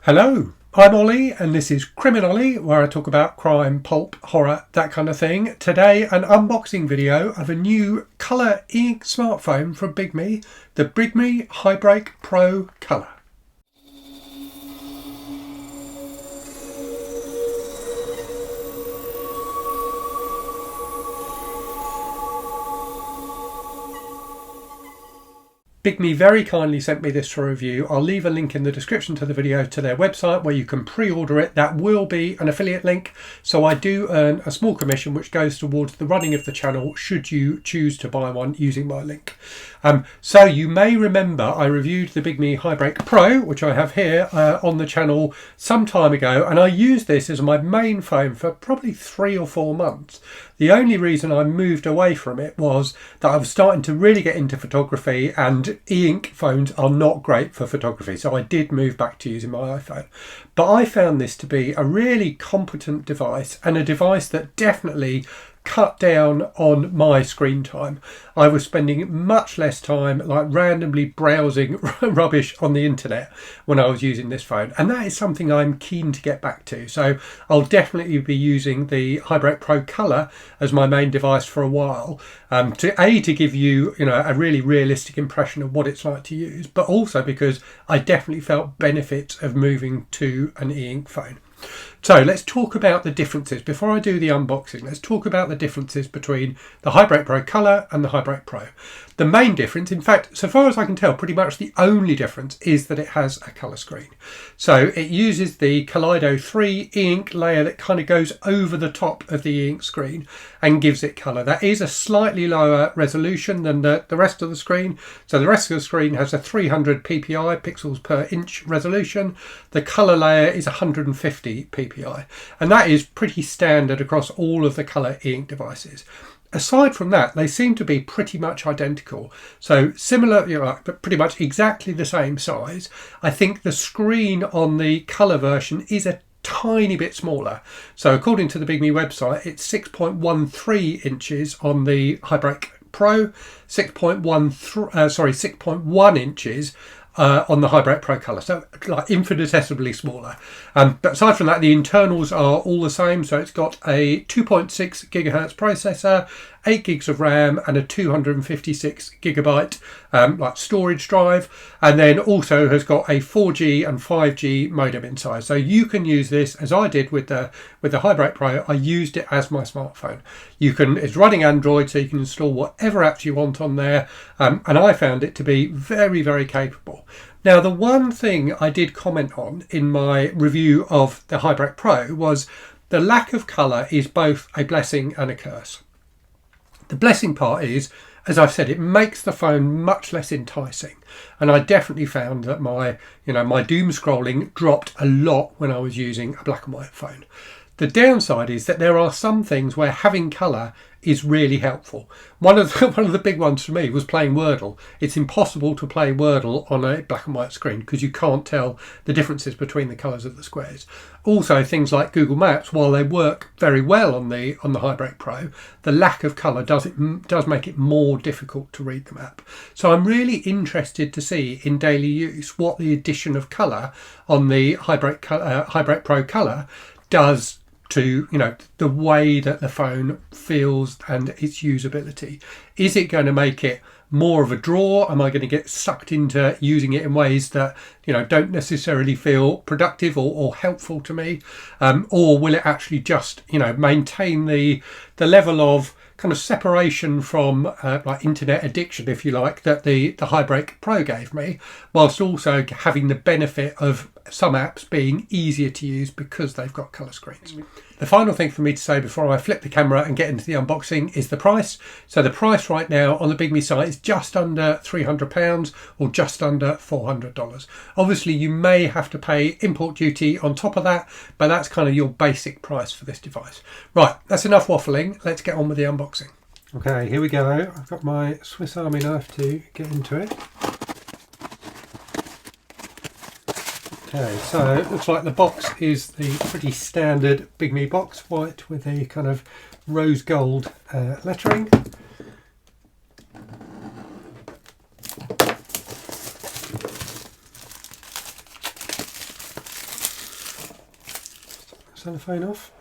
Hello, I'm Ollie and this is CriminOlly, where I talk about crime, pulp, horror, that kind of thing. Today an unboxing video of a new colour e-ink smartphone from Bigme, the Bigme Hibreak Pro Color. Bigme very kindly sent me this for review. I'll leave a link in the description to the video to their website where you can pre-order it. That will be an affiliate link, so I do earn a small commission which goes towards the running of the channel should you choose to buy one using my link. So you may remember I reviewed the Bigme Hibreak Pro, which I have here on the channel some time ago, and I used this as my main phone for probably 3 or 4 months. The only reason I moved away from it was that I was starting to really get into photography, and e-ink phones are not great for photography, so I did move back to using my iPhone. But I found this to be a really competent device, and a device that definitely cut down on my screen time. I was spending much less time like randomly browsing rubbish on the internet when I was using this phone, and that is something I'm keen to get back to. So I'll definitely be using the Hibreak Pro Color as my main device for a while, to give you a really realistic impression of what it's like to use, but also because I definitely felt benefits of moving to an e-ink phone. So let's talk about the differences. Before I do the unboxing, let's talk about the differences between the Hibreak Pro Color and the Hibreak Pro. The main difference, in fact, so far as I can tell, pretty much the only difference is that it has a colour screen. So it uses the Kaleido 3 e-ink layer that kind of goes over the top of the e-ink screen and gives it colour. That is a slightly lower resolution than the rest of the screen. So the rest of the screen has a 300 ppi, pixels per inch resolution. The colour layer is 150 ppi. And that is pretty standard across all of the colour e-ink devices. Aside from that, they seem to be pretty much identical. So similar, but pretty much exactly the same size. I think the screen on the colour version is a tiny bit smaller. So according to the Bigme website, it's 6.13 inches on the Hibreak Pro, 6.1 inches on the Hibreak Pro Color, so like infinitesimally smaller. But aside from that, the internals are all the same. So it's got a 2.6 gigahertz processor, 8 gigs of RAM, and a 256 gigabyte like storage drive, and then also has got a 4G and 5G modem inside. So you can use this as I did with the Hibreak Pro. I used it as my smartphone. It's running Android, so you can install whatever apps you want on there, and I found it to be very, very capable. Now, the one thing I did comment on in my review of the Hibreak Pro was the lack of colour is both a blessing and a curse. The blessing part is, as I've said, it makes the phone much less enticing, and I definitely found that my doom scrolling dropped a lot when I was using a black and white phone. The downside is that there are some things where having colour is really helpful. One of the big ones for me was playing Wordle. It's impossible to play Wordle on a black and white screen because you can't tell the differences between the colours of the squares. Also, things like Google Maps, while they work very well on the Hibreak Pro, the lack of colour does make it more difficult to read the map. So I'm really interested to see in daily use what the addition of colour on the Hibreak Pro Color does to the way that the phone feels and its usability. Is it going to make it more of a draw? Am I going to get sucked into using it in ways that don't necessarily feel productive or helpful to me, or will it actually just maintain the level of kind of separation from like internet addiction, if you like, that the Hibreak Pro gave me, whilst also having the benefit of some apps being easier to use because they've got colour screens. The final thing for me to say before I flip the camera and get into the unboxing is the price. So the price right now on the Bigme site is just under £300 or just under $400. Obviously you may have to pay import duty on top of that, but that's kind of your basic price for this device. Right, that's enough waffling. Let's get on with the unboxing. Okay, here we go. I've got my Swiss Army knife to get into it. Okay, so it looks like the box is the pretty standard Bigme box, white with a kind of rose gold lettering. cellophane off.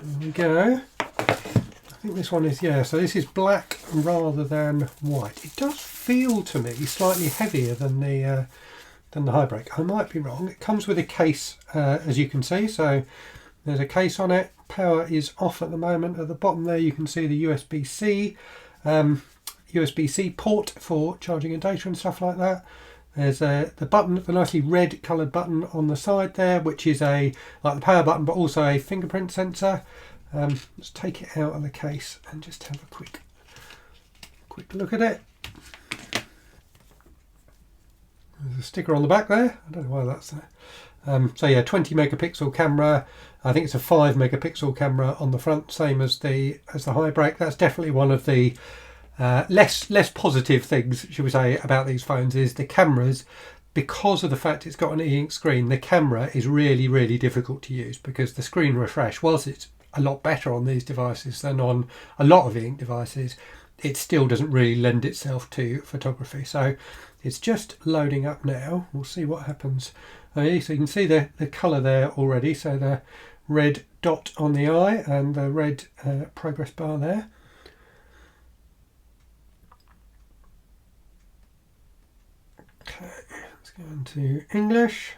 There we go. I think this one is, yeah, so this is black rather than white. It does feel to me slightly heavier than the Hibreak. I might be wrong. It comes with a case, as you can see, so there's a case on it. Power is off at the moment. At the bottom there you can see the USB-C port for charging and data and stuff like that. There's the button, the nicely red coloured button on the side there, which is like the power button, but also a fingerprint sensor. Let's take it out of the case and just have a quick look at it. There's a sticker on the back there. I don't know why that's there. So yeah, 20 megapixel camera. I think it's a 5 megapixel camera on the front, same as the Hibreak. That's definitely one of the less positive things, should we say, about these phones is the cameras. Because of the fact it's got an e-ink screen, the camera is really difficult to use because the screen refresh, whilst it's a lot better on these devices than on a lot of e-ink devices, it still doesn't really lend itself to photography. So it's just loading up now. We'll see what happens. So you can see the colour there already. So the red dot on the eye and the red progress bar there. Okay, let's go into English.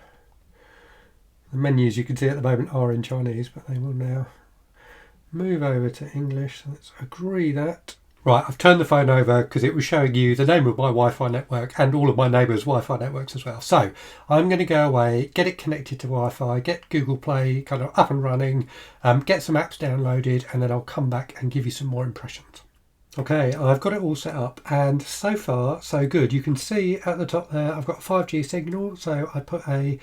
The menus you can see at the moment are in Chinese, but they will now move over to English. So let's agree that. Right, I've turned the phone over because it was showing you the name of my Wi-Fi network and all of my neighbours' Wi-Fi networks as well. So I'm going to go away, get it connected to Wi-Fi, get Google Play kind of up and running, get some apps downloaded, and then I'll come back and give you some more impressions. Okay, I've got it all set up and so far so good. You can see at the top there I've got a 5G signal, so I put a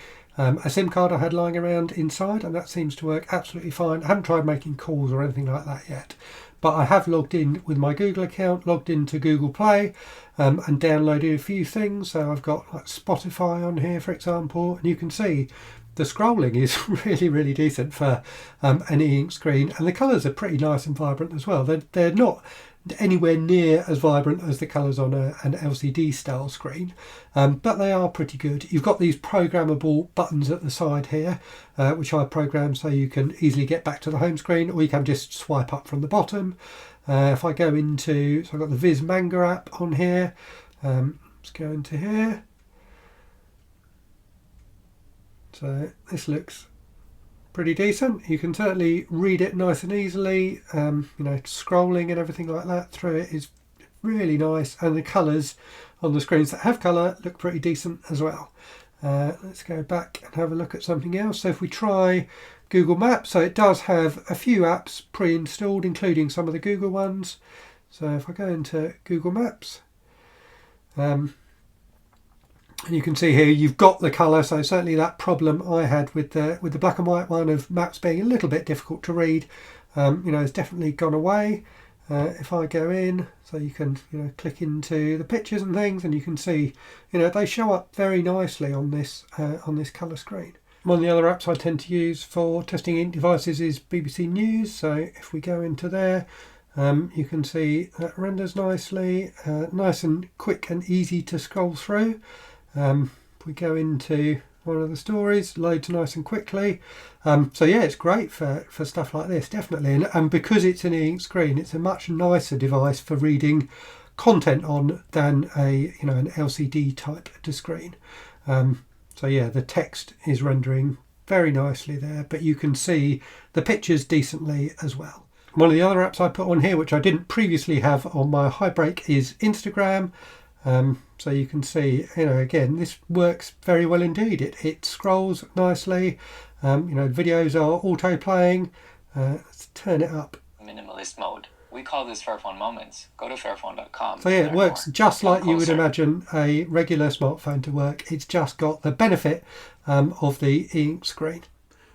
SIM card I had lying around inside and that seems to work absolutely fine. I haven't tried making calls or anything like that yet, but I have logged in with my Google account, logged into Google Play and downloaded a few things. So I've got like Spotify on here, for example, and you can see the scrolling is really decent for an e-ink screen, and the colours are pretty nice and vibrant as well. They're not anywhere near as vibrant as the colours on an LCD style screen, but they are pretty good. You've got these programmable buttons at the side here, which I programmed so you can easily get back to the home screen, or you can just swipe up from the bottom. If I go into, so I've got the Viz Manga app on here. Let's go into here. So this looks pretty decent. You can certainly read it nice and easily. You know, scrolling and everything like that through it is really nice, and the colours on the screens that have colour look pretty decent as well. Let's go back and have a look at something else. So if we try Google Maps, so it does have a few apps pre-installed, including some of the Google ones. So if I go into Google Maps, and you can see here you've got the colour, so certainly that problem I had with the black and white one of maps being a little bit difficult to read, you know, has definitely gone away. If I go in, so you can, you know, click into the pictures and things, and you can see, you know, they show up very nicely on this colour screen. One of the other apps I tend to use for testing ink devices is BBC News. So if we go into there, you can see that renders nicely, nice and quick and easy to scroll through. If we go into one of the stories, loads nice and quickly. So yeah, it's great for stuff like this, definitely. And because it's an e-ink screen, it's a much nicer device for reading content on than an LCD type screen. So yeah, the text is rendering very nicely there, but you can see the pictures decently as well. One of the other apps I put on here, which I didn't previously have on my Hibreak, is Instagram. So you can see, you know, again, this works very well indeed. It scrolls nicely. You know, videos are auto playing. Let's turn it up. Minimalist mode. We call this Fairphone Moments. Go to fairphone.com. So yeah, it works just like you would imagine a regular smartphone to work. It's just got the benefit of the e-ink screen.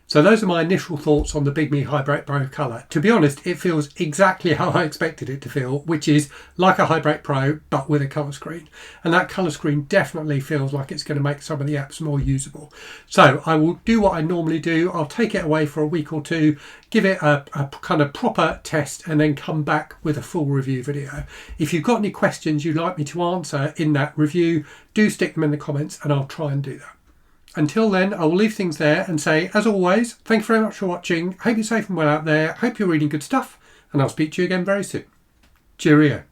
So those are my initial thoughts on the Bigme Hibreak Pro Color. To be honest, it feels exactly how I expected it to feel, which is like a Hibreak Pro, but with a colour screen. And that colour screen definitely feels like it's going to make some of the apps more usable. So I will do what I normally do. I'll take it away for a week or two, give it a kind of proper test, and then come back with a full review video. If you've got any questions you'd like me to answer in that review, do stick them in the comments and I'll try and do that. until then, I will leave things there and say, as always, thank you very much for watching. Hope you're safe and well out there. Hope you're reading good stuff. And I'll speak to you again very soon. Cheerio.